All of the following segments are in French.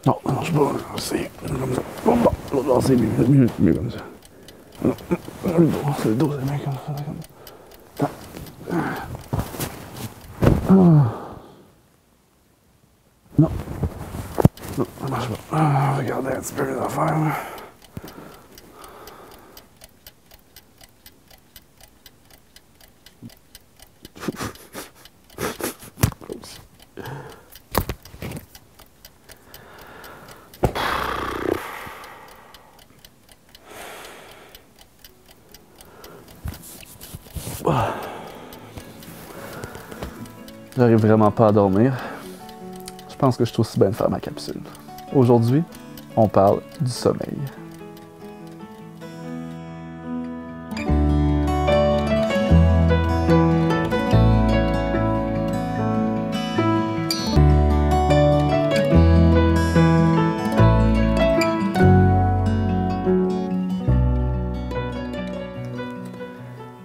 Non, ça marche pas. C'est comme ça. Bon, l'autre bord, c'est mieux comme ça. Non, c'est le dos, c'est bien comme ça. Non. Non, ça marche pas. Regardez un petit peu les affaires, là. J'arrive vraiment pas à dormir. Je pense que je suis aussi bien de faire ma capsule. Aujourd'hui, on parle du sommeil.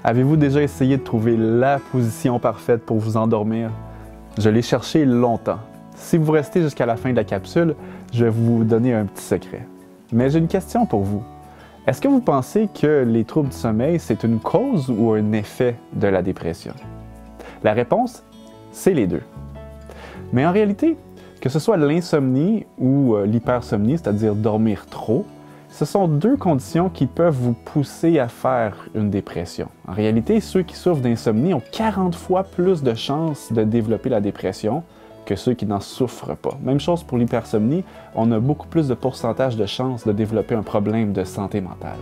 Avez-vous déjà essayé de trouver la position parfaite pour vous endormir? Je l'ai cherché longtemps. Si vous restez jusqu'à la fin de la capsule, je vais vous donner un petit secret. Mais j'ai une question pour vous. Est-ce que vous pensez que les troubles du sommeil, c'est une cause ou un effet de la dépression? La réponse, c'est les deux. Mais en réalité, que ce soit l'insomnie ou l'hypersomnie, c'est-à-dire dormir trop, ce sont deux conditions qui peuvent vous pousser à faire une dépression. En réalité, ceux qui souffrent d'insomnie ont 40 fois plus de chances de développer la dépression que ceux qui n'en souffrent pas. Même chose pour l'hypersomnie, on a beaucoup plus de pourcentage de chances de développer un problème de santé mentale.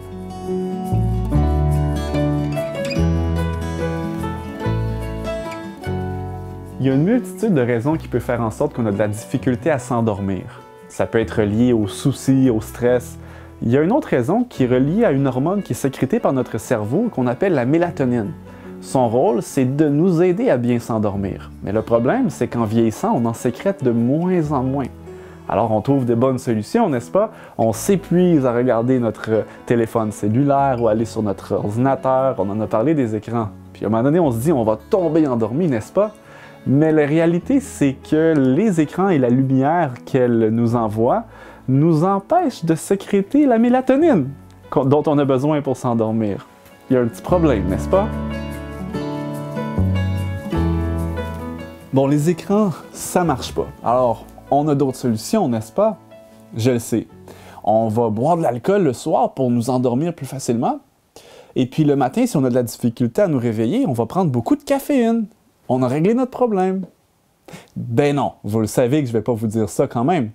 Il y a une multitude de raisons qui peuvent faire en sorte qu'on a de la difficulté à s'endormir. Ça peut être lié aux soucis, au stress. Il y a une autre raison qui est reliée à une hormone qui est sécrétée par notre cerveau qu'on appelle la mélatonine. Son rôle, c'est de nous aider à bien s'endormir. Mais le problème, c'est qu'en vieillissant, on en sécrète de moins en moins. Alors on trouve des bonnes solutions, n'est-ce pas? On s'épuise à regarder notre téléphone cellulaire ou aller sur notre ordinateur, on en a parlé des écrans. Puis à un moment donné, on se dit on va tomber endormi, n'est-ce pas? Mais la réalité, c'est que les écrans et la lumière qu'elles nous envoient nous empêchent de sécréter la mélatonine dont on a besoin pour s'endormir. Il y a un petit problème, n'est-ce pas? Bon, les écrans, ça marche pas. Alors, on a d'autres solutions, n'est-ce pas? Je le sais. On va boire de l'alcool le soir pour nous endormir plus facilement. Et puis le matin, si on a de la difficulté à nous réveiller, on va prendre beaucoup de caféine. On a réglé notre problème. Ben non, vous le savez que je ne vais pas vous dire ça quand même.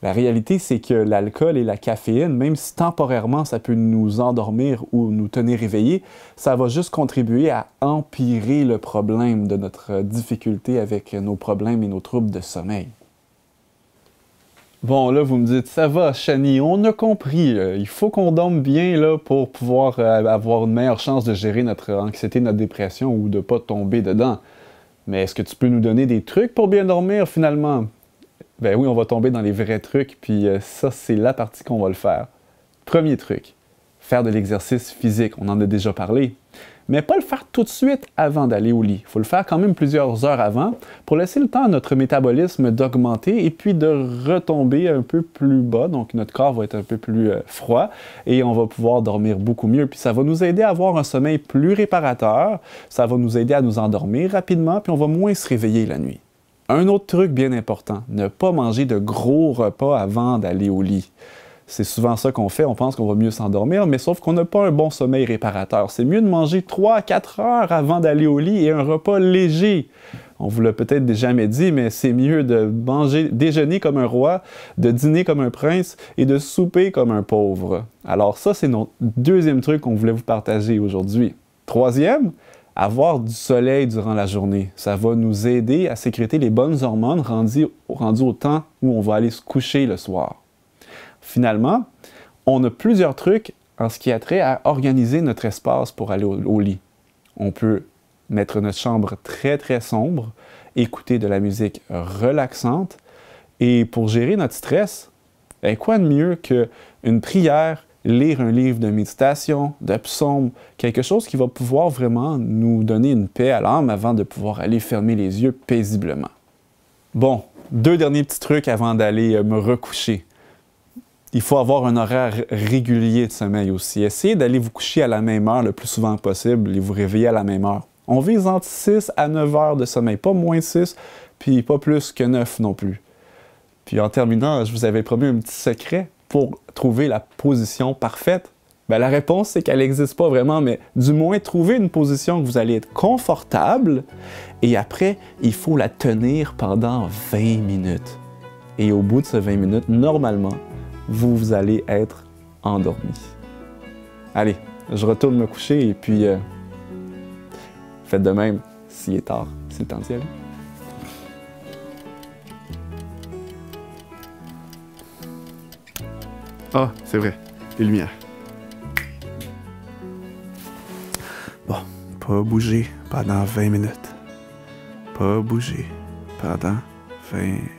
La réalité, c'est que l'alcool et la caféine, même si temporairement ça peut nous endormir ou nous tenir réveillés, ça va juste contribuer à empirer le problème de notre difficulté avec nos problèmes et nos troubles de sommeil. Bon, là, vous me dites, ça va, Chani, on a compris. Il faut qu'on dorme bien là, pour pouvoir avoir une meilleure chance de gérer notre anxiété, notre dépression ou de ne pas tomber dedans. Mais est-ce que tu peux nous donner des trucs pour bien dormir finalement? Ben oui, on va tomber dans les vrais trucs, puis ça, c'est la partie qu'on va le faire. Premier truc, faire de l'exercice physique, on en a déjà parlé. Mais pas le faire tout de suite avant d'aller au lit. Il faut le faire quand même plusieurs heures avant pour laisser le temps à notre métabolisme d'augmenter et puis de retomber un peu plus bas. Donc notre corps va être un peu plus froid et on va pouvoir dormir beaucoup mieux. Puis ça va nous aider à avoir un sommeil plus réparateur, ça va nous aider à nous endormir rapidement, puis on va moins se réveiller la nuit. Un autre truc bien important, ne pas manger de gros repas avant d'aller au lit. C'est souvent ça qu'on fait, on pense qu'on va mieux s'endormir, mais sauf qu'on n'a pas un bon sommeil réparateur. C'est mieux de manger 3 à 4 heures avant d'aller au lit et un repas léger. On vous l'a peut-être jamais dit, mais c'est mieux de déjeuner comme un roi, de dîner comme un prince et de souper comme un pauvre. Alors ça, c'est notre deuxième truc qu'on voulait vous partager aujourd'hui. Troisième, avoir du soleil durant la journée. Ça va nous aider à sécréter les bonnes hormones rendues au temps où on va aller se coucher le soir. Finalement, on a plusieurs trucs en ce qui a trait à organiser notre espace pour aller au lit. On peut mettre notre chambre très très sombre, écouter de la musique relaxante et pour gérer notre stress, quoi de mieux qu'une prière, lire un livre de méditation, de psaume, quelque chose qui va pouvoir vraiment nous donner une paix à l'âme avant de pouvoir aller fermer les yeux paisiblement. Bon, 2 derniers petits trucs avant d'aller me recoucher. Il faut avoir un horaire régulier de sommeil aussi. Essayez d'aller vous coucher à la même heure le plus souvent possible et vous réveiller à la même heure. On vise entre 6 à 9 heures de sommeil, pas moins 6, puis pas plus que 9 non plus. Puis en terminant, je vous avais promis un petit secret pour trouver la position parfaite. Ben, la réponse, c'est qu'elle n'existe pas vraiment, mais du moins, trouver une position que vous allez être confortable et après, il faut la tenir pendant 20 minutes. Et au bout de ces 20 minutes, normalement, vous allez être endormi. Allez, je retourne me coucher et puis faites de même s'il est tard, c'est le temps d'y aller. Ah, c'est vrai, les lumières. Bon, pas bouger pendant 20 minutes. Pas bouger pendant 20 minutes.